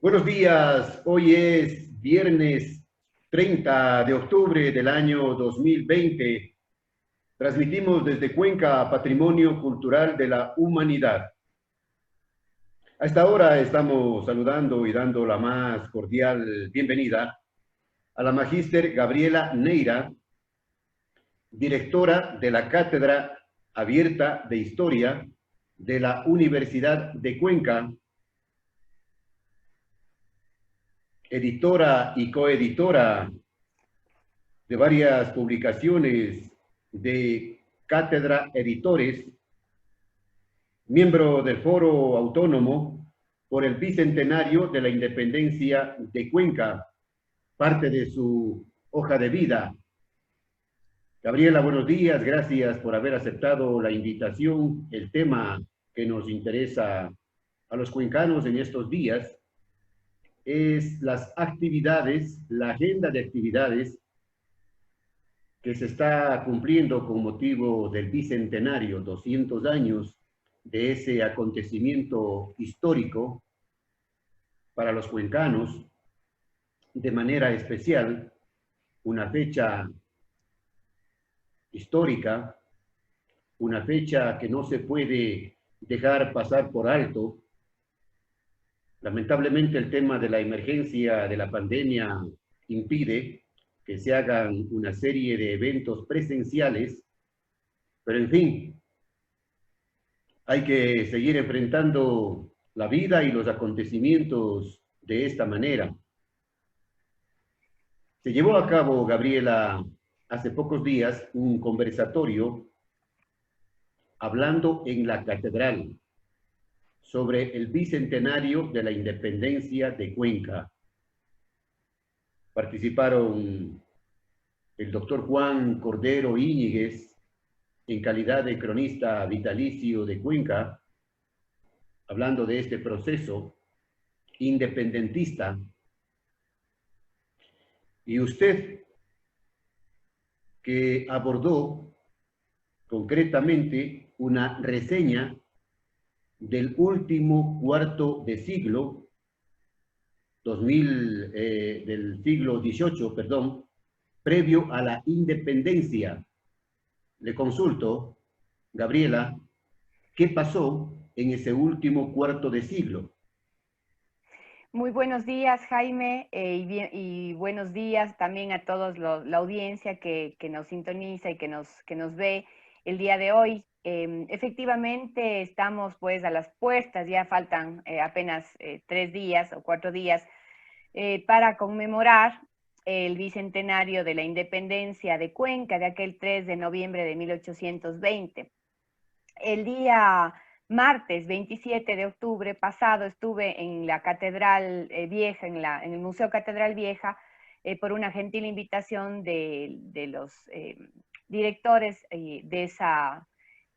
Buenos días, hoy es viernes 30 de octubre del año 2020. Transmitimos desde Cuenca Patrimonio Cultural de la Humanidad. A esta hora estamos saludando y dando la más cordial bienvenida a la magíster Gabriela Neira, directora de la Cátedra Abierta de Historia de la Universidad de Cuenca, editora y coeditora de varias publicaciones de Cátedra Editores, miembro del Foro Autónomo por el Bicentenario de la Independencia de Cuenca, parte de su hoja de vida. Gabriela, buenos días, gracias por haber aceptado la invitación. El tema que nos interesa a los cuencanos en estos días es las actividades, la agenda de actividades que se está cumpliendo con motivo del bicentenario, 200 años de ese acontecimiento histórico para los cuencanos, de manera especial, una fecha histórica, una fecha que no se puede dejar pasar por alto. Lamentablemente el tema de la emergencia de la pandemia impide que se hagan una serie de eventos presenciales, pero en fin, hay que seguir enfrentando la vida y los acontecimientos de esta manera. Se llevó a cabo, Gabriela, hace pocos días un conversatorio hablando en la catedral sobre el bicentenario de la independencia de Cuenca. Participaron el doctor Juan Cordero Íñiguez en calidad de cronista vitalicio de Cuenca, hablando de este proceso independentista. Y usted, que abordó concretamente una reseña del último cuarto de siglo, del siglo XVIII, perdón, previo a la independencia. Le consulto, Gabriela, ¿qué pasó en ese último cuarto de siglo? Muy buenos días, Jaime, y buenos días también a todos la audiencia que nos sintoniza y que nos ve el día de hoy. Efectivamente, estamos pues a las puertas, ya faltan apenas 3 días o 4 días para conmemorar el bicentenario de la independencia de Cuenca, de aquel 3 de noviembre de 1820. El día martes 27 de octubre pasado estuve en la Catedral Vieja, en el Museo Catedral Vieja, por una gentil invitación de los directores de esa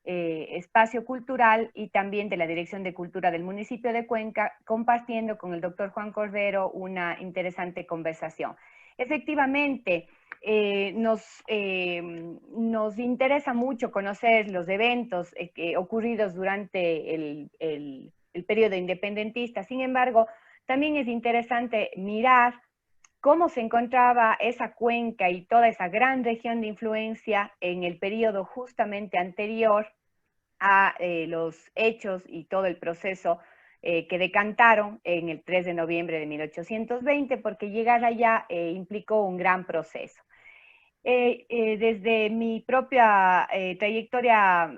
espacio cultural y también de la Dirección de Cultura del municipio de Cuenca, compartiendo con el doctor Juan Cordero una interesante conversación. Efectivamente, nos interesa mucho conocer los eventos ocurridos durante el periodo independentista. Sin embargo, también es interesante mirar cómo se encontraba esa cuenca y toda esa gran región de influencia en el periodo justamente anterior a los hechos y todo el proceso que decantaron en el 3 de noviembre de 1820, porque llegar allá implicó un gran proceso. Desde mi propia trayectoria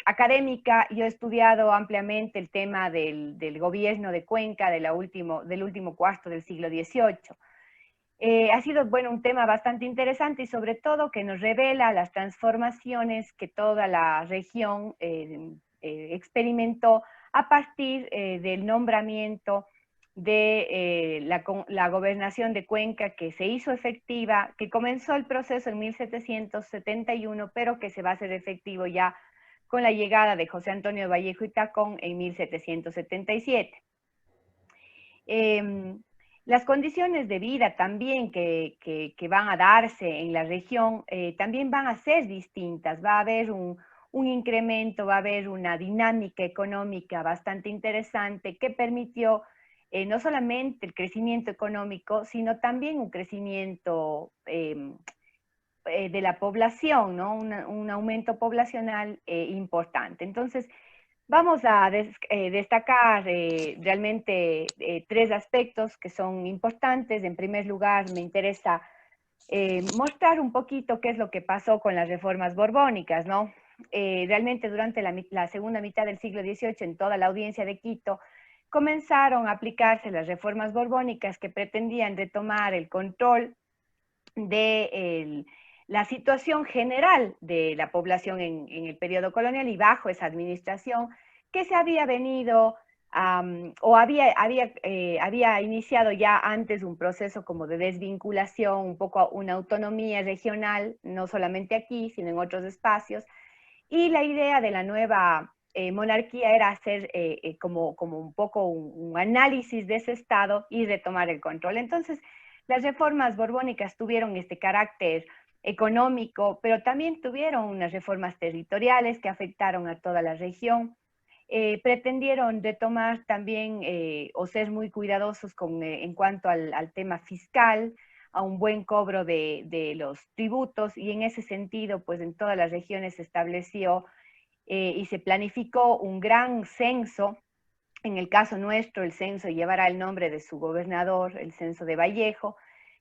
académica, yo he estudiado ampliamente el tema del gobierno de Cuenca del último cuarto del siglo XVIII. Ha sido, bueno, un tema bastante interesante y sobre todo que nos revela las transformaciones que toda la región experimentó a partir del nombramiento de la gobernación de Cuenca, que se hizo efectiva, que comenzó el proceso en 1771, pero que se va a hacer efectivo ya con la llegada de José Antonio Vallejo y Tacón en 1777. Las condiciones de vida también que van a darse en la región también van a ser distintas. Va a haber un incremento, va a haber una dinámica económica bastante interesante que permitió no solamente el crecimiento económico, sino también un crecimiento de la población, ¿no? Un aumento poblacional importante. Entonces, vamos a destacar realmente tres aspectos que son importantes. En primer lugar, me interesa mostrar un poquito qué es lo que pasó con las reformas borbónicas, ¿no? Realmente durante la segunda mitad del siglo XVIII, en toda la audiencia de Quito, comenzaron a aplicarse las reformas borbónicas que pretendían retomar el control de la situación general de la población en el periodo colonial y bajo esa administración que se había venido o había iniciado ya antes un proceso como de desvinculación, un poco una autonomía regional, no solamente aquí, sino en otros espacios. Y la idea de la nueva monarquía era hacer como un poco un análisis de ese estado y retomar el control. Entonces, las reformas borbónicas tuvieron este carácter económico, pero también tuvieron unas reformas territoriales que afectaron a toda la región. Pretendieron retomar también o ser muy cuidadosos en cuanto al tema fiscal, a un buen cobro de los tributos, y en ese sentido, pues en todas las regiones se estableció y se planificó un gran censo. En el caso nuestro, el censo llevará el nombre de su gobernador, el censo de Vallejo,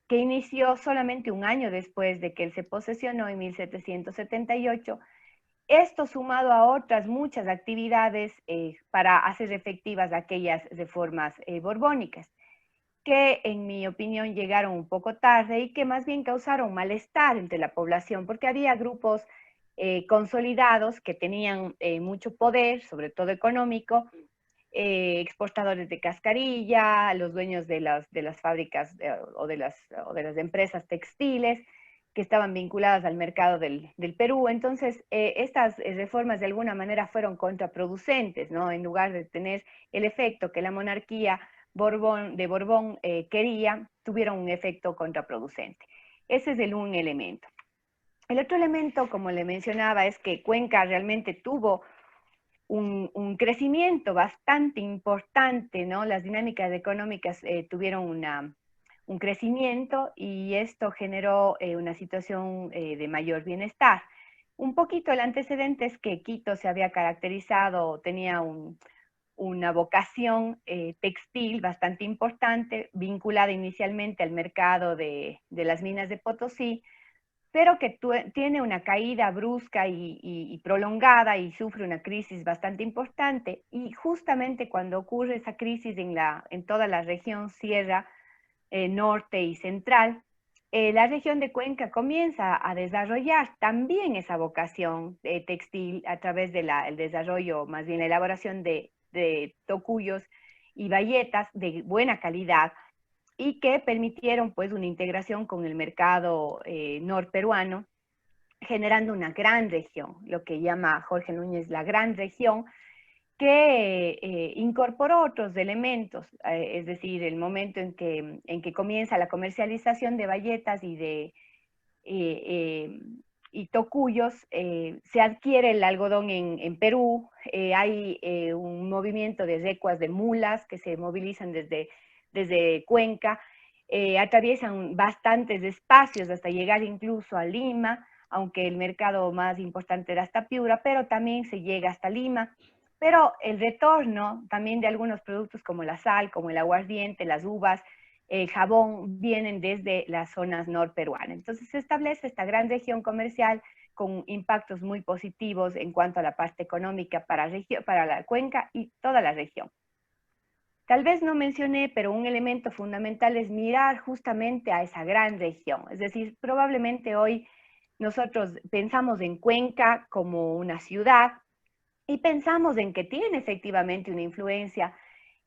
que inició solamente un año después de que él se posesionó en 1778. Esto sumado a otras muchas actividades para hacer efectivas aquellas reformas borbónicas, que en mi opinión llegaron un poco tarde y que más bien causaron malestar entre la población, porque había grupos consolidados que tenían mucho poder, sobre todo económico, exportadores de cascarilla, los dueños de las fábricas o de las empresas textiles que estaban vinculadas al mercado del Perú. Entonces, estas reformas de alguna manera fueron contraproducentes, ¿no? En lugar de tener el efecto que la monarquía de Borbón quería, tuvieron un efecto contraproducente. Ese es un elemento. El otro elemento, como le mencionaba, es que Cuenca realmente tuvo un crecimiento bastante importante, ¿no? Las dinámicas económicas tuvieron un crecimiento y esto generó una situación de mayor bienestar. Un poquito el antecedente es que Quito se había caracterizado, tenía una vocación textil bastante importante, vinculada inicialmente al mercado de las minas de Potosí, pero que tiene una caída brusca y prolongada y sufre una crisis bastante importante. Y justamente cuando ocurre esa crisis en toda la región sierra, norte y central, la región de Cuenca comienza a desarrollar también esa vocación textil a través del desarrollo, más bien la elaboración de tocuyos y bayetas de buena calidad, y que permitieron pues una integración con el mercado norperuano, generando una gran región, lo que llama Jorge Núñez la gran región, que incorporó otros elementos, es decir, el momento en que comienza la comercialización de bayetas y tocuyos, se adquiere el algodón en Perú, hay un movimiento de recuas de mulas que se movilizan desde Cuenca, atraviesan bastantes espacios hasta llegar incluso a Lima, aunque el mercado más importante era hasta Piura, pero también se llega hasta Lima. Pero el retorno también de algunos productos como la sal, como el aguardiente, las uvas, el jabón, vienen desde las zonas norperuanas. Entonces se establece esta gran región comercial con impactos muy positivos en cuanto a la parte económica para la cuenca y toda la región. Tal vez no mencioné, pero un elemento fundamental es mirar justamente a esa gran región. Es decir, probablemente hoy nosotros pensamos en Cuenca como una ciudad y pensamos en que tiene efectivamente una influencia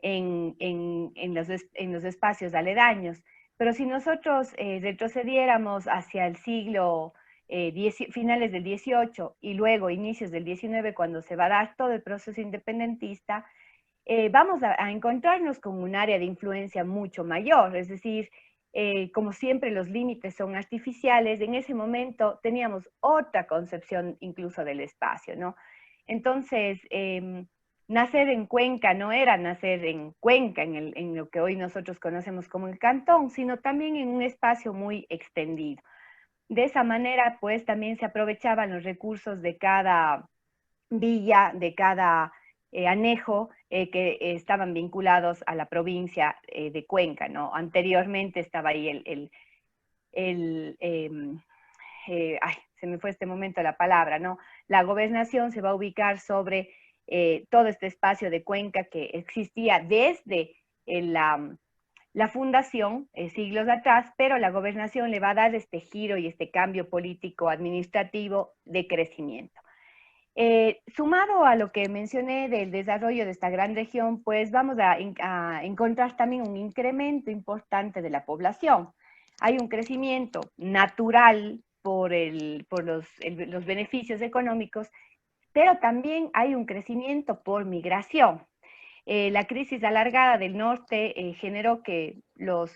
en los espacios aledaños. Pero si nosotros retrocediéramos hacia el siglo finales del XVIII y luego inicios del XIX, cuando se va a dar todo el proceso independentista, vamos a encontrarnos con un área de influencia mucho mayor, es decir, como siempre los límites son artificiales, en ese momento teníamos otra concepción incluso del espacio, ¿no? Entonces, nacer en Cuenca no era nacer en Cuenca, en lo que hoy nosotros conocemos como el cantón, sino también en un espacio muy extendido. De esa manera, pues también se aprovechaban los recursos de cada villa, de cada anejo que estaban vinculados a la provincia de Cuenca, ¿no? Anteriormente estaba ahí ay, se me fue este momento la palabra, ¿no? La gobernación se va a ubicar sobre todo este espacio de Cuenca que existía desde la fundación, siglos atrás, pero la gobernación le va a dar este giro y este cambio político administrativo de crecimiento. Sumado a lo que mencioné del desarrollo de esta gran región, pues vamos a encontrar también un incremento importante de la población. Hay un crecimiento natural por los beneficios económicos, pero también hay un crecimiento por migración. La crisis alargada del norte generó que los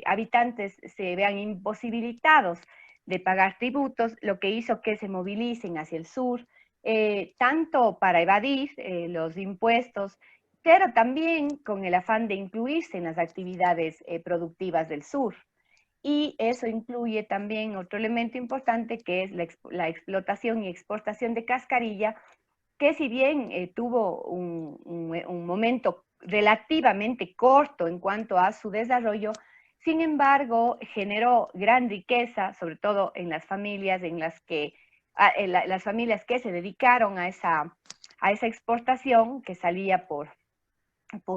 habitantes se vean imposibilitados de pagar tributos, lo que hizo que se movilicen hacia el sur, tanto para evadir los impuestos, pero también con el afán de incluirse en las actividades productivas del sur. Y eso incluye también otro elemento importante que es la explotación y exportación de cascarilla, que si bien tuvo un momento relativamente corto en cuanto a su desarrollo, sin embargo generó gran riqueza, sobre todo en las familias las familias que se dedicaron a esa exportación que salía por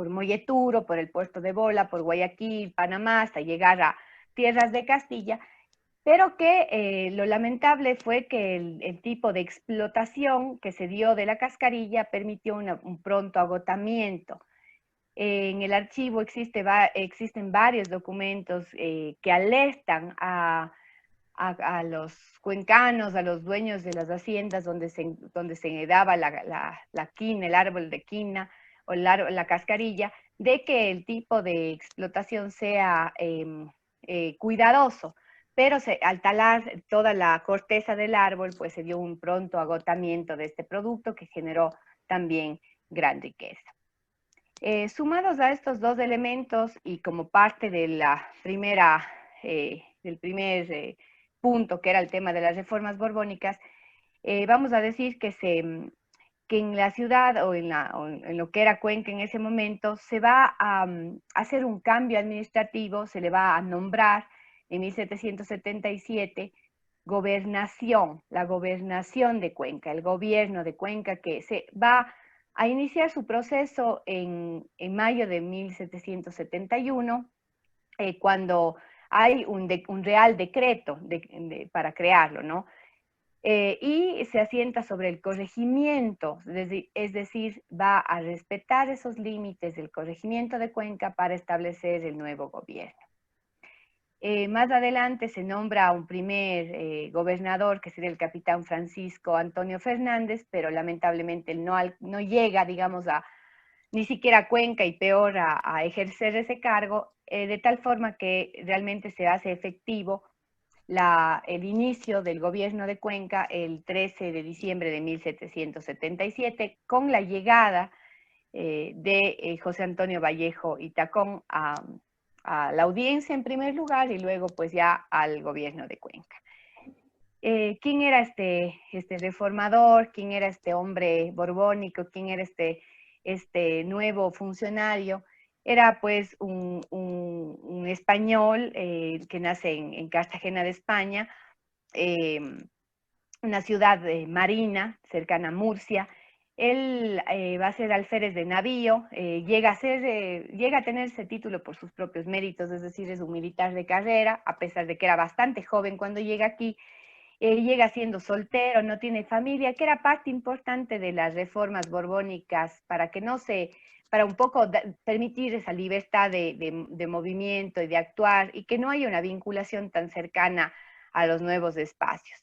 Molleturo, por el puerto de Bola, por Guayaquil, Panamá, hasta llegar a tierras de Castilla, pero que lo lamentable fue que el tipo de explotación que se dio de la cascarilla permitió un pronto agotamiento. En el archivo existen varios documentos que alertan a los cuencanos, a los dueños de las haciendas donde se daba la quina, el árbol de quina o la cascarilla, de que el tipo de explotación sea cuidadoso, pero al talar toda la corteza del árbol, pues se dio un pronto agotamiento de este producto que generó también gran riqueza. Sumados a estos dos elementos y como parte de del primer punto, que era el tema de las reformas borbónicas, vamos a decir que en la ciudad o en lo que era Cuenca en ese momento se va a hacer un cambio administrativo, se le va a nombrar en 1777 gobernación, la gobernación de Cuenca, el gobierno de Cuenca, que se va a iniciar su proceso en mayo de 1771, cuando hay un real decreto para crearlo, ¿no? Y se asienta sobre el corregimiento, es decir, va a respetar esos límites del corregimiento de Cuenca para establecer el nuevo gobierno. Más adelante se nombra a un primer gobernador, que sería el capitán Francisco Antonio Fernández, pero lamentablemente él no llega, digamos, ni siquiera a Cuenca y peor a ejercer ese cargo, de tal forma que realmente se hace efectivo el inicio del gobierno de Cuenca el 13 de diciembre de 1777, con la llegada de José Antonio Vallejo y Tacón a la audiencia en primer lugar y luego pues ya al gobierno de Cuenca. ¿Quién era este reformador? ¿Quién era este hombre borbónico? ¿Quién era este nuevo funcionario? Era pues un español que nace en Cartagena de España, una ciudad marina cercana a Murcia. Él va a ser alférez de navío, llega a tener ese título por sus propios méritos, es decir, es un militar de carrera, a pesar de que era bastante joven cuando llega aquí. Llega siendo soltero, no tiene familia, que era parte importante de las reformas borbónicas para un poco permitir esa libertad de movimiento y de actuar y que no haya una vinculación tan cercana a los nuevos espacios.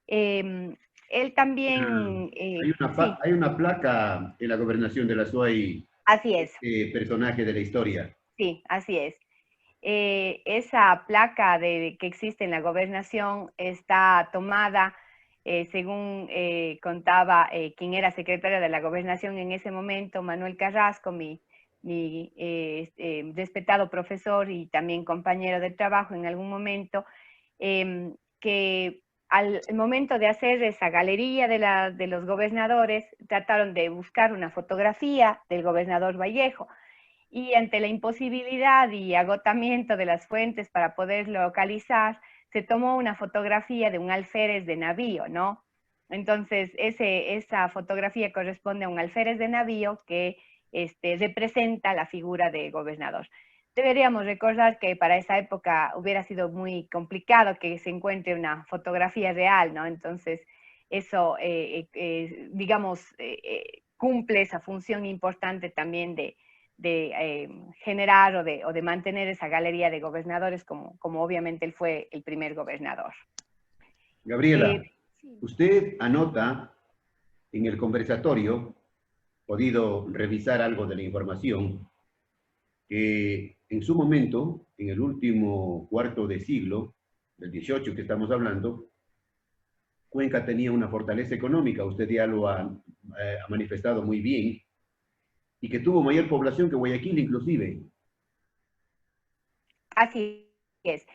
Él también... Hay una placa en la gobernación de la Suay. Así es. Personaje de la historia. Sí, así es. Esa placa que existe en la gobernación está tomada según contaba quien era secretario de la Gobernación en ese momento, Manuel Carrasco, mi respetado profesor y también compañero de trabajo en algún momento, que al momento de hacer esa galería de los gobernadores, trataron de buscar una fotografía del gobernador Vallejo, y ante la imposibilidad y agotamiento de las fuentes para poder localizar, se tomó una fotografía de un alférez de navío, ¿no? Entonces, esa fotografía corresponde a un alférez de navío que representa la figura de gobernador. Deberíamos recordar que para esa época hubiera sido muy complicado que se encuentre una fotografía real, ¿no? Entonces, eso, digamos, cumple esa función importante también de generar o de mantener esa galería de gobernadores como obviamente él fue el primer gobernador. Gabriela, Sí. usted anota en el conversatorio, podido revisar algo de la información, que en su momento, en el último cuarto de siglo, del 18 que estamos hablando, Cuenca tenía una fortaleza económica, usted ya lo ha manifestado muy bien, y que tuvo mayor población que Guayaquil inclusive. Así es.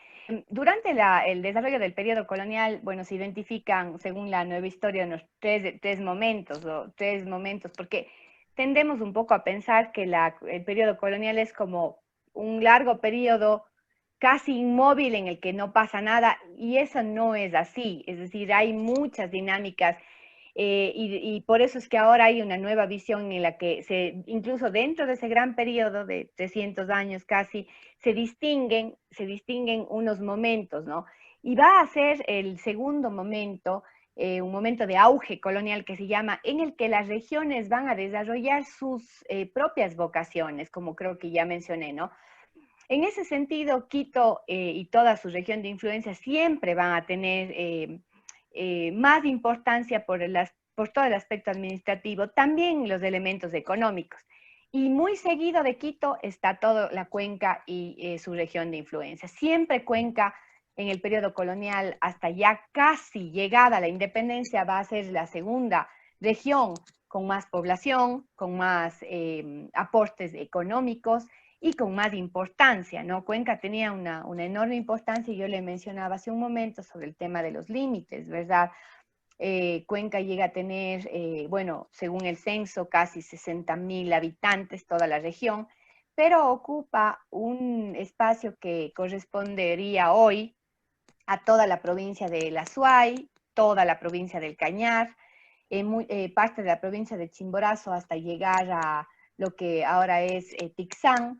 Durante el desarrollo del periodo colonial, bueno, se identifican, según la nueva historia, unos tres momentos, porque tendemos un poco a pensar que el periodo colonial es como un largo periodo casi inmóvil en el que no pasa nada, y eso no es así. Es decir, hay muchas dinámicas y por eso es que ahora hay una nueva visión en la que incluso dentro de ese gran periodo de 300 años casi, se distinguen unos momentos, ¿no? Y va a ser el segundo momento, un momento de auge colonial que se llama, en el que las regiones van a desarrollar sus propias vocaciones, como creo que ya mencioné, ¿no? En ese sentido, Quito y toda su región de influencia siempre van a tener más importancia por todo el aspecto administrativo, también los elementos económicos. Y muy seguido de Quito está toda la Cuenca y su región de influencia. Siempre Cuenca, en el periodo colonial, hasta ya casi llegada a la independencia, va a ser la segunda región con más población, con más aportes económicos y con más importancia, ¿no? Cuenca tenía una enorme importancia, y yo le mencionaba hace un momento sobre el tema de los límites, ¿verdad? Cuenca llega a tener, bueno, según el censo, casi 60.000 habitantes, toda la región, pero ocupa un espacio que correspondería hoy a toda la provincia de La Suay, toda la provincia del Cañar, parte de la provincia de Chimborazo hasta llegar a lo que ahora es Tixán,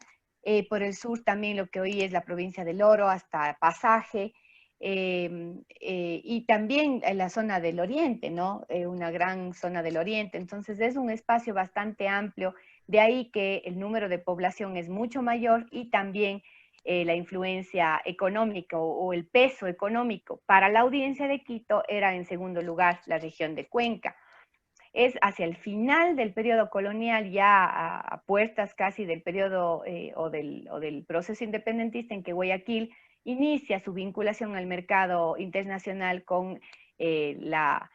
por el sur también lo que hoy es la provincia del Oro hasta Pasaje, y también en la zona del oriente, ¿no? Una gran zona del oriente. Entonces es un espacio bastante amplio, de ahí que el número de población es mucho mayor y también la influencia económica o el peso económico para la audiencia de Quito era en segundo lugar la región de Cuenca. Es hacia el final del periodo colonial, ya a puertas casi del periodo o del proceso independentista, en que Guayaquil inicia su vinculación al mercado internacional con la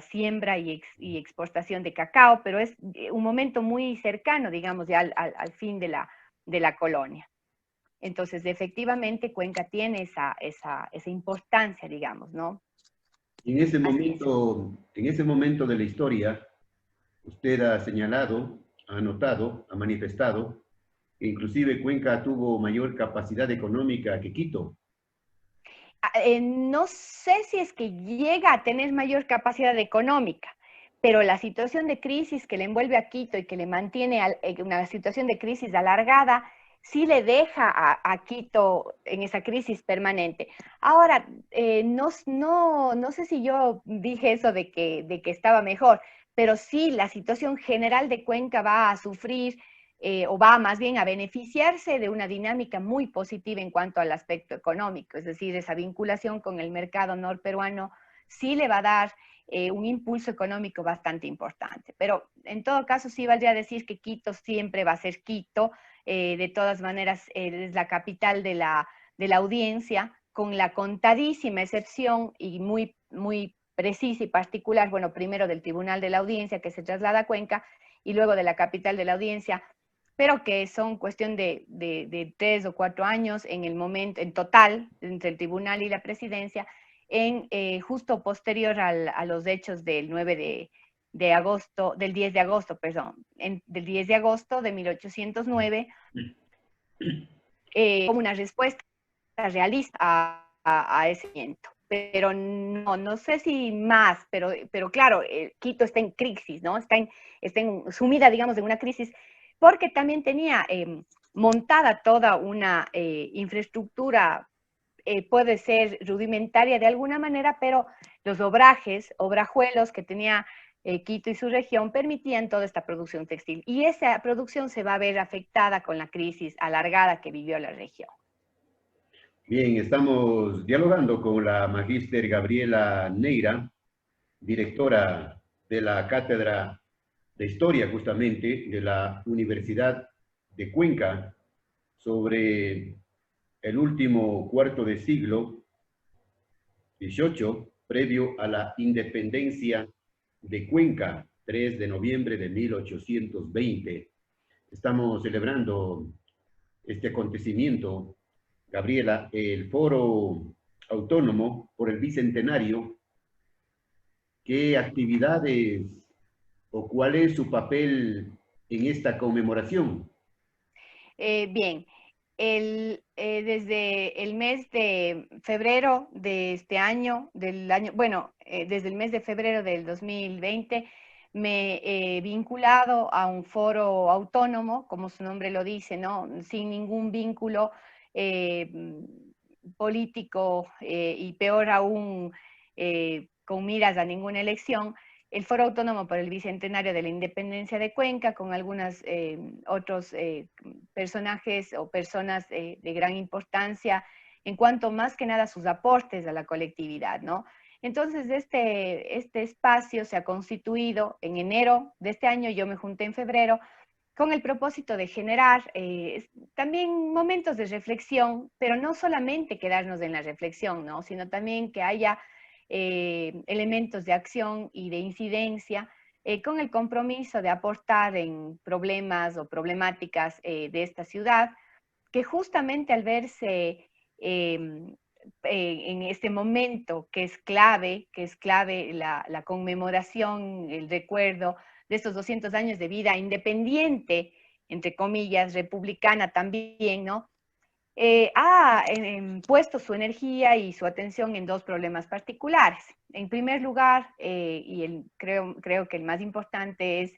siembra y exportación de cacao, pero es un momento muy cercano, digamos, ya al fin de la colonia. Entonces, efectivamente, Cuenca tiene esa importancia, digamos, ¿no? Así es. En ese momento de la historia, usted ha señalado, ha anotado, ha manifestado que inclusive Cuenca tuvo mayor capacidad económica que Quito. No sé si es que llega a tener mayor capacidad económica, pero la situación de crisis que le envuelve a Quito y que le mantiene una situación de crisis alargada, sí le deja a Quito en esa crisis permanente. Ahora, no sé si yo dije eso de que estaba mejor, pero sí la situación general de Cuenca va a sufrir o va más bien a beneficiarse de una dinámica muy positiva en cuanto al aspecto económico, es decir, esa vinculación con el mercado norperuano sí le va a dar un impulso económico bastante importante. Pero en todo caso sí valdría decir que Quito siempre va a ser Quito, de todas maneras es la capital de la audiencia, con la contadísima excepción y muy precisa y particular, bueno, primero del Tribunal de la Audiencia que se traslada a Cuenca y luego de la capital de la Audiencia, pero que son cuestión de 3 o 4 años en el momento, en total, entre el Tribunal y la Presidencia, en justo posterior a los hechos del 9 de agosto, del 10 de agosto, perdón, del 10 de agosto de 1809, como una respuesta realista a ese evento. Pero no sé si más, pero claro, Quito está en crisis, ¿no? Está sumida, digamos, en una crisis, porque también tenía montada toda una infraestructura, puede ser rudimentaria de alguna manera, pero los obrajuelos que tenía Quito y su región permitían toda esta producción textil. Y esa producción se va a ver afectada con la crisis alargada que vivió la región. Bien, estamos dialogando con la magíster Gabriela Neira, directora de la Cátedra de Historia, justamente, de la Universidad de Cuenca, sobre el último cuarto de siglo XVIII, previo a la independencia de Cuenca, 3 de noviembre de 1820. Estamos celebrando este acontecimiento, Gabriela, el Foro Autónomo por el Bicentenario. ¿Qué actividades o cuál es su papel en esta conmemoración? Bien, desde el mes de febrero de este año, desde el mes de febrero del 2020, me he vinculado a un foro autónomo, como su nombre lo dice, ¿no? Sin ningún vínculo eh, político y peor aún con miras a ninguna elección, el Foro Autónomo por el Bicentenario de la Independencia de Cuenca, con algunos otros personajes o personas de gran importancia en cuanto más que nada a sus aportes a la colectividad, ¿no? Entonces, este espacio se ha constituido en enero de este año, yo me junté en febrero, con el propósito de generar también momentos de reflexión, pero no solamente quedarnos en la reflexión, ¿no? Sino también que haya elementos de acción y de incidencia con el compromiso de aportar en problemas o problemáticas de esta ciudad, que justamente al verse en este momento que es clave la conmemoración, el recuerdo de estos 200 años de vida independiente, entre comillas, republicana también, ¿no? Ha puesto su energía y su atención en dos problemas particulares. En primer lugar, creo que el más importante es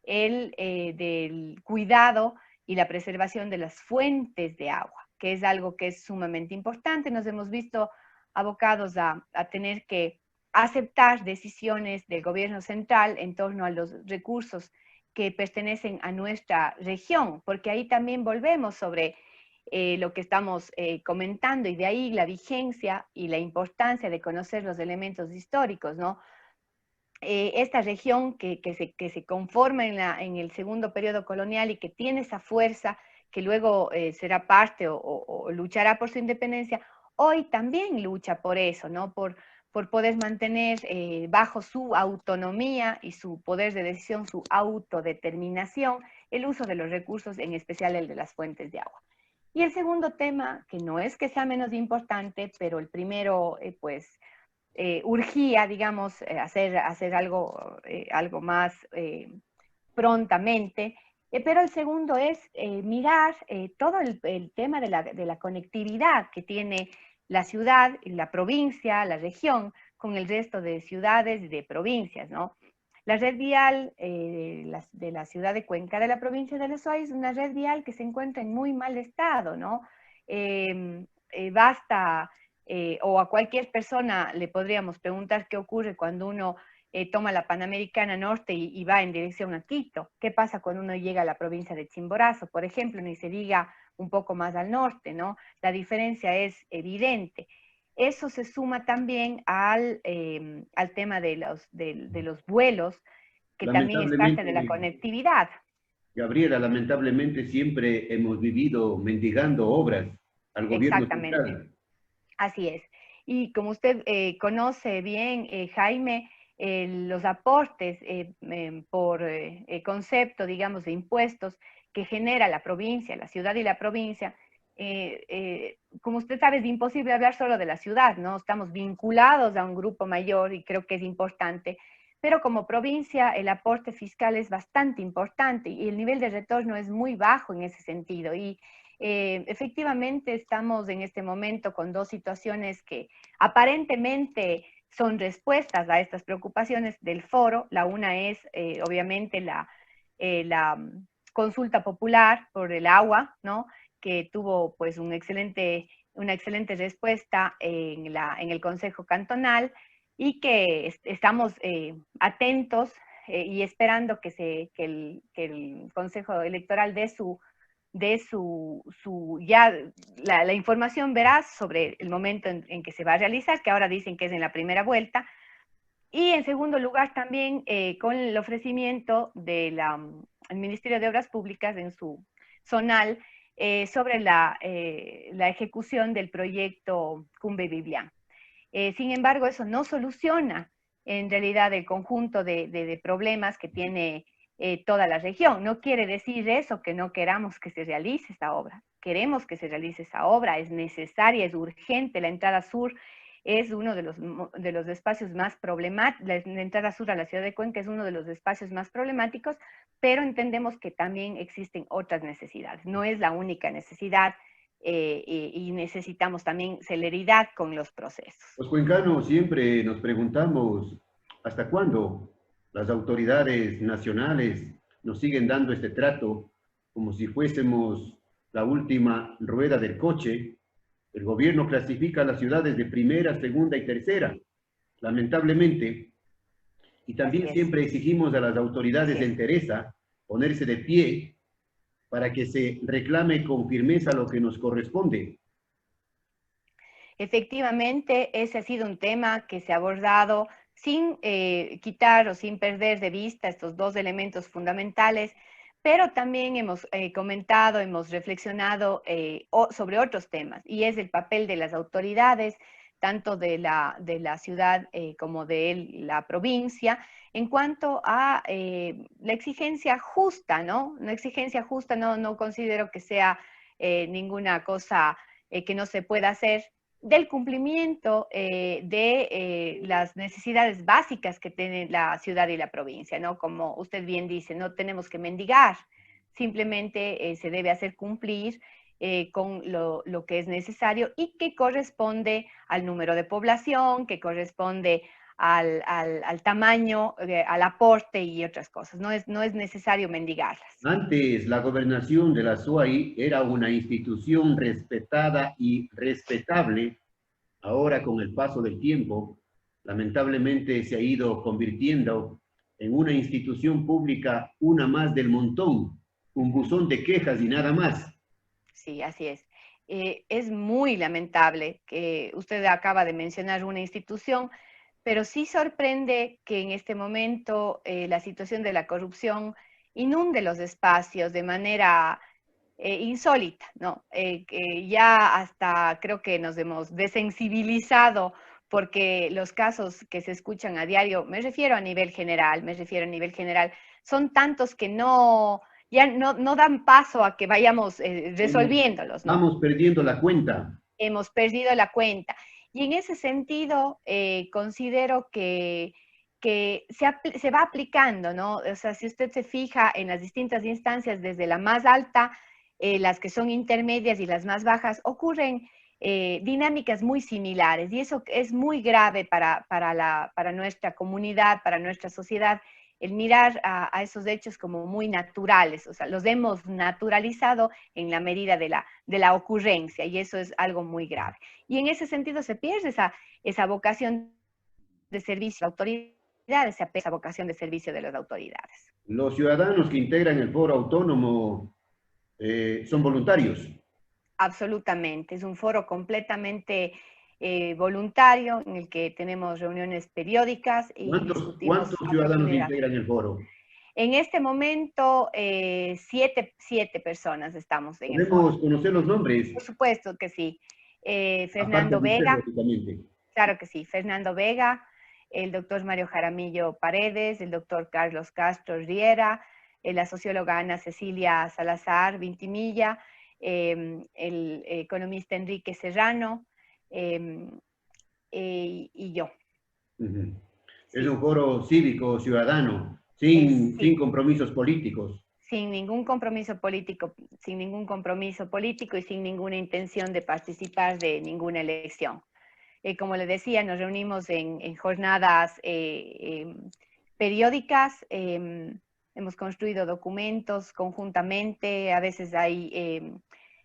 el del cuidado y la preservación de las fuentes de agua, que es algo que es sumamente importante. Nos hemos visto abocados a tener que aceptar decisiones del gobierno central en torno a los recursos que pertenecen a nuestra región, porque ahí también volvemos sobre lo que estamos comentando, y de ahí la vigencia y la importancia de conocer los elementos históricos, ¿no? Esta región que se conforma en el segundo periodo colonial y que tiene esa fuerza que luego será parte o luchará por su independencia, hoy también lucha por eso, ¿no? Por poder mantener bajo su autonomía y su poder de decisión, su autodeterminación, el uso de los recursos, en especial el de las fuentes de agua. Y el segundo tema, que no es que sea menos importante, pero el primero, pues, urgía, digamos, hacer algo más prontamente, pero el segundo es mirar todo el tema de la conectividad que tiene la ciudad, la provincia, la región, con el resto de ciudades y de provincias, ¿no? La red vial de la ciudad de Cuenca, de la provincia de Lezoa, es una red vial que se encuentra en muy mal estado, ¿no? Basta, o a cualquier persona le podríamos preguntar qué ocurre cuando uno toma la Panamericana Norte y va en dirección a Quito. ¿Qué pasa cuando uno llega a la provincia de Chimborazo, por ejemplo, ni se diga un poco más al norte, ¿no? La diferencia es evidente. Eso se suma también al tema de los vuelos, que también es parte de la Lamentablemente, conectividad. Gabriela, lamentablemente siempre hemos vivido mendigando obras al gobierno Exactamente, central. así es. Y como usted conoce bien, Jaime, los aportes por concepto, digamos, de impuestos que genera la provincia, la ciudad y la provincia, como usted sabe, es imposible hablar solo de la ciudad, ¿no? Estamos vinculados a un grupo mayor y creo que es importante, pero como provincia el aporte fiscal es bastante importante y el nivel de retorno es muy bajo en ese sentido. Y efectivamente estamos en este momento con dos situaciones que aparentemente son respuestas a estas preocupaciones del foro. La una es, obviamente, la consulta popular por el agua, ¿no? Que tuvo pues una excelente respuesta en el Consejo Cantonal y que estamos atentos y esperando que el Consejo Electoral ya la información veraz sobre el momento en que se va a realizar, que ahora dicen que es en la primera vuelta. Y en segundo lugar también con el ofrecimiento del Ministerio de Obras Públicas en su zonal sobre la ejecución del proyecto Cumbe Biblián. Sin embargo, eso no soluciona en realidad el conjunto de problemas que tiene toda la región. No quiere decir eso que no queramos que se realice esta obra. Queremos que se realice esa obra, es necesaria, es urgente. La entrada sur es uno de los espacios más problemáticos, la entrada sur a la ciudad de Cuenca es uno de los espacios más problemáticos, pero entendemos que también existen otras necesidades. No es la única necesidad y necesitamos también celeridad con los procesos. Los cuencanos siempre nos preguntamos hasta cuándo las autoridades nacionales nos siguen dando este trato como si fuésemos la última rueda del coche. El gobierno clasifica a las ciudades de primera, segunda y tercera, lamentablemente, y también siempre exigimos a las autoridades de entereza ponerse de pie para que se reclame con firmeza lo que nos corresponde. Efectivamente, ese ha sido un tema que se ha abordado sin quitar o sin perder de vista estos dos elementos fundamentales, pero también hemos comentado, hemos reflexionado sobre otros temas, y es el papel de las autoridades, tanto de la ciudad como de la provincia, en cuanto a la exigencia justa, ¿no? Una exigencia justa no considero que sea ninguna cosa que no se pueda hacer, del cumplimiento de las necesidades básicas que tiene la ciudad y la provincia, ¿no? Como usted bien dice, no tenemos que mendigar, simplemente se debe hacer cumplir con lo que es necesario y que corresponde al número de población, que corresponde al tamaño, al aporte y otras cosas. No es necesario mendigarlas. Antes, la gobernación de la SUAI era una institución respetada y respetable. Ahora, con el paso del tiempo, lamentablemente se ha ido convirtiendo en una institución pública, una más del montón, un buzón de quejas y nada más. Sí, así es. Es muy lamentable que usted acaba de mencionar una institución, pero sí sorprende que en este momento la situación de la corrupción inunde los espacios de manera insólita, ¿no? Que ya hasta creo que nos hemos desensibilizado porque los casos que se escuchan a diario, me refiero a nivel general, son tantos que ya no dan paso a que vayamos resolviéndolos, ¿no? Vamos perdiendo la cuenta. Hemos perdido la cuenta. Y en ese sentido, considero que se va aplicando, ¿no? O sea, si usted se fija en las distintas instancias, desde la más alta, las que son intermedias y las más bajas, ocurren dinámicas muy similares y eso es muy grave para nuestra comunidad, para nuestra sociedad, el mirar a esos hechos como muy naturales, o sea, los hemos naturalizado en la medida de la ocurrencia y eso es algo muy grave. Y en ese sentido se pierde esa vocación de servicio a autoridades, esa vocación de servicio de las autoridades. Los ciudadanos que integran el foro autónomo son voluntarios. Absolutamente, es un foro completamente voluntario en el que tenemos reuniones periódicas y discutimos. ¿Cuántos ciudadanos integran el foro? En este momento, siete personas estamos en el foro. ¿Podemos conocer los nombres? Por supuesto que sí. Fernando Vega, Claro que sí. Fernando Vega, el doctor Mario Jaramillo Paredes, el doctor Carlos Castro Riera, la socióloga Ana Cecilia Salazar Vintimilla, el economista Enrique Serrano y yo. Ujú. Es Sí. un foro cívico, ciudadano, Sí, sin compromisos políticos. sin ningún compromiso político, y sin ninguna intención de participar de ninguna elección. Como le decía, nos reunimos en jornadas periódicas, hemos construido documentos conjuntamente, a veces hay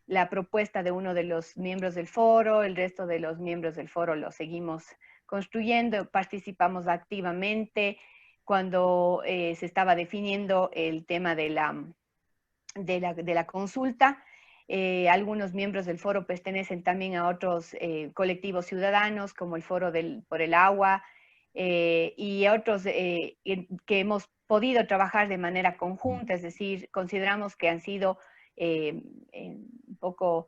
la propuesta de uno de los miembros del foro, el resto de los miembros del foro lo seguimos construyendo, participamos activamente cuando se estaba definiendo el tema de la consulta. Algunos miembros del foro pertenecen también a otros colectivos ciudadanos, como el Foro por el Agua, y otros que hemos podido trabajar de manera conjunta, es decir, consideramos que han sido un poco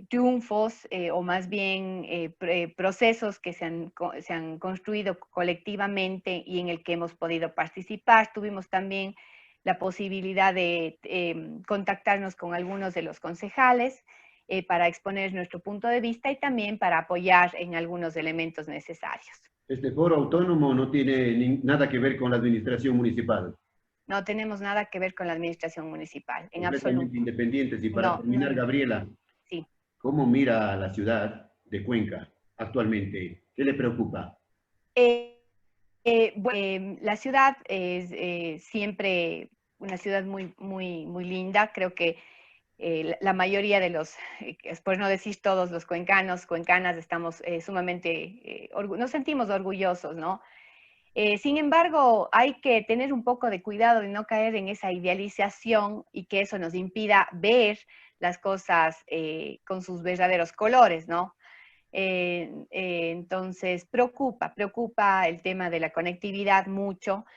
triunfos o más bien procesos que se han construido colectivamente y en el que hemos podido participar. Tuvimos también la posibilidad de contactarnos con algunos de los concejales para exponer nuestro punto de vista y también para apoyar en algunos elementos necesarios. Este foro autónomo no tiene nada que ver con la administración municipal. No tenemos nada que ver con la administración municipal, en Completamente absoluto. independientes. Y para No, no, terminar, Gabriela, sí. ¿cómo mira a la ciudad de Cuenca actualmente? ¿Qué le preocupa? La ciudad es siempre una ciudad muy, muy, muy linda. Creo que la mayoría de los, por no decir todos los cuencanos, cuencanas, estamos sumamente, nos sentimos orgullosos, ¿no? Sin embargo, hay que tener un poco de cuidado de no caer en esa idealización y que eso nos impida ver las cosas con sus verdaderos colores, ¿no? Entonces, preocupa el tema de la conectividad mucho,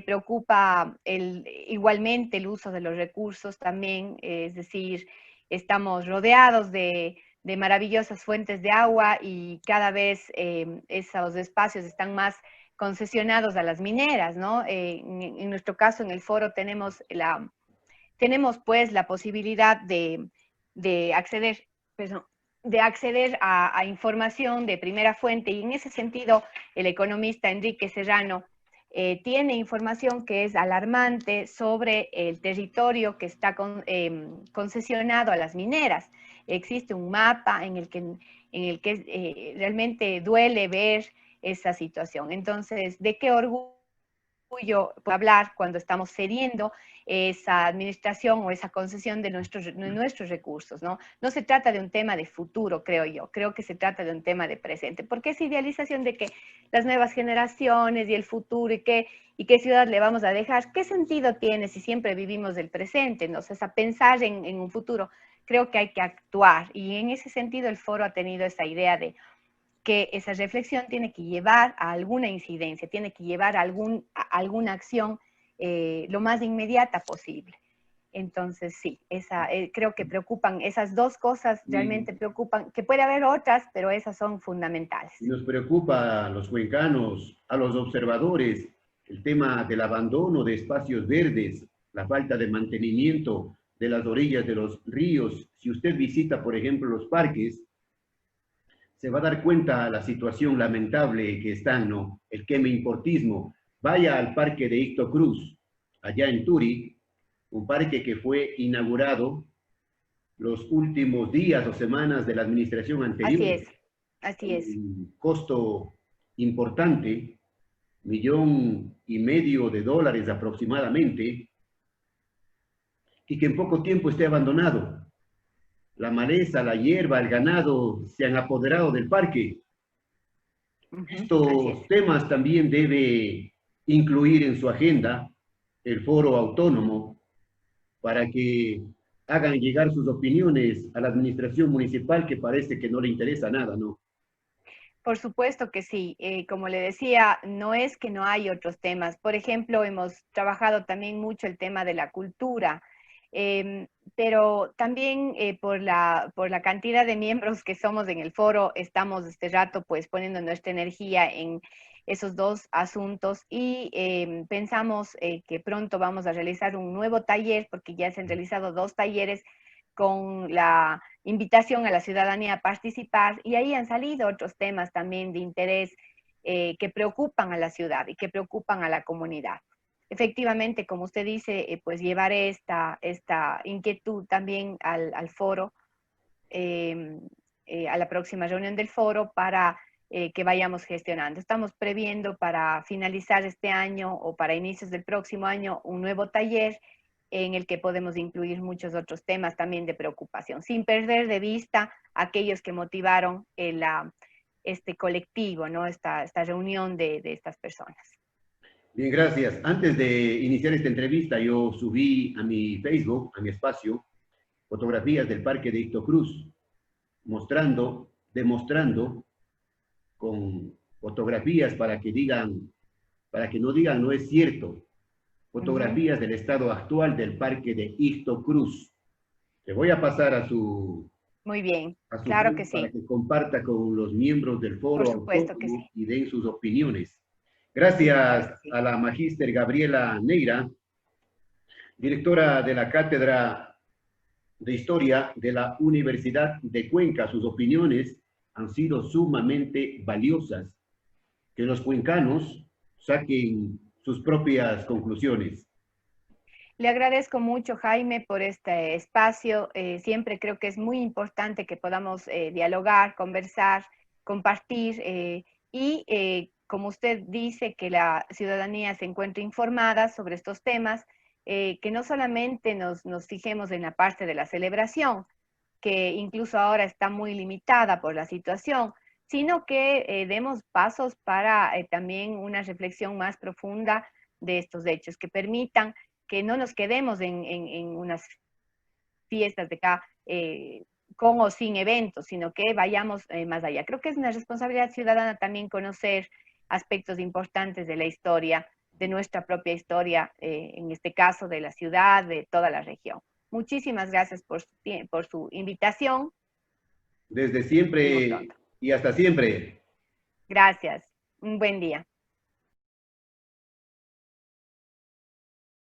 preocupa igualmente el uso de los recursos también, es decir, estamos rodeados de maravillosas fuentes de agua y cada vez esos espacios están más concesionados a las mineras, ¿no? En nuestro caso, en el foro, tenemos pues la posibilidad de acceder, perdón, de acceder a información de primera fuente y en ese sentido el economista Enrique Serrano tiene información que es alarmante sobre el territorio que está concesionado a las mineras. Existe un mapa en el que realmente duele ver esa situación. Entonces, ¿de qué orgullo hablar cuando estamos cediendo esa administración o esa concesión de nuestros recursos, ¿no? No se trata de un tema de futuro, creo yo, creo que se trata de un tema de presente, porque esa idealización de que las nuevas generaciones y el futuro y qué ciudad le vamos a dejar, ¿qué sentido tiene si siempre vivimos del presente? ¿No? O sea, pensar en un futuro, creo que hay que actuar y en ese sentido el foro ha tenido esa idea de que esa reflexión tiene que llevar a alguna incidencia, tiene que llevar a alguna acción lo más inmediata posible. Entonces, sí, creo que preocupan, esas dos cosas Y realmente preocupan, que puede haber otras, pero esas son fundamentales. nos preocupa a los cuencanos, a los observadores, el tema del abandono de espacios verdes, la falta de mantenimiento de las orillas de los ríos. Si usted visita, por ejemplo, los parques, se va a dar cuenta de la situación lamentable que están, ¿no? El queme-importismo. Vaya al parque de Icto Cruz, allá en Turi, un parque que fue inaugurado los últimos días o semanas de la administración Así anterior. es, así es. Un costo importante, $1,500,000 aproximadamente, y que en poco tiempo esté abandonado. La maleza, la hierba, el ganado se han apoderado del parque. Así es. Estos temas también debe incluir en su agenda el foro autónomo para que hagan llegar sus opiniones a la administración municipal que parece que no le interesa nada, ¿no? Por supuesto que sí. Como le decía, no es que no hay otros temas. Por ejemplo, hemos trabajado también mucho el tema de la cultura. pero también por la cantidad de miembros que somos en el foro, estamos este rato pues poniendo nuestra energía en esos dos asuntos y pensamos que pronto vamos a realizar un nuevo taller, porque ya se han realizado 2 talleres con la invitación a la ciudadanía a participar, y ahí han salido otros temas también de interés que preocupan a la ciudad y que preocupan a la comunidad. Efectivamente, como usted dice, pues llevaré esta inquietud también al foro, eh, a la próxima reunión del foro para que vayamos gestionando. Estamos previendo para finalizar este año o para inicios del próximo año un nuevo taller en el que podemos incluir muchos otros temas también de preocupación, sin perder de vista aquellos que motivaron este colectivo, ¿no? Esta reunión de estas personas. Bien, gracias. Antes de iniciar esta entrevista, yo subí a mi Facebook, a mi espacio, fotografías del Parque de Ictocruz, demostrando con fotografías para que digan, para que no digan no es cierto, fotografías del estado actual del Parque de Ictocruz. Te voy a pasar Muy bien, a su claro que Facebook para sí, que comparta con los miembros del por foro supuesto que autónomo sí, y den sus opiniones. por Gracias supuesto, sí. a la magíster Gabriela Neira, directora de la Cátedra de Historia de la Universidad de Cuenca. Sus opiniones han sido sumamente valiosas. Que los cuencanos saquen sus propias conclusiones. Le agradezco mucho, Jaime, por este espacio. Siempre creo que es muy importante que podamos dialogar, conversar, compartir y, como usted dice, que la ciudadanía se encuentre informada sobre estos temas, que no solamente nos fijemos en la parte de la celebración, que incluso ahora está muy limitada por la situación, sino que demos pasos para también una reflexión más profunda de estos hechos, que permitan que no nos quedemos en unas fiestas de acá con o sin eventos, sino que vayamos más allá. Creo que es una responsabilidad ciudadana también conocer aspectos importantes de la historia, de nuestra propia historia, en este caso de la ciudad, de toda la región. Muchísimas gracias por su invitación. Desde Nos vemos siempre pronto. y hasta siempre. Gracias. Un buen día.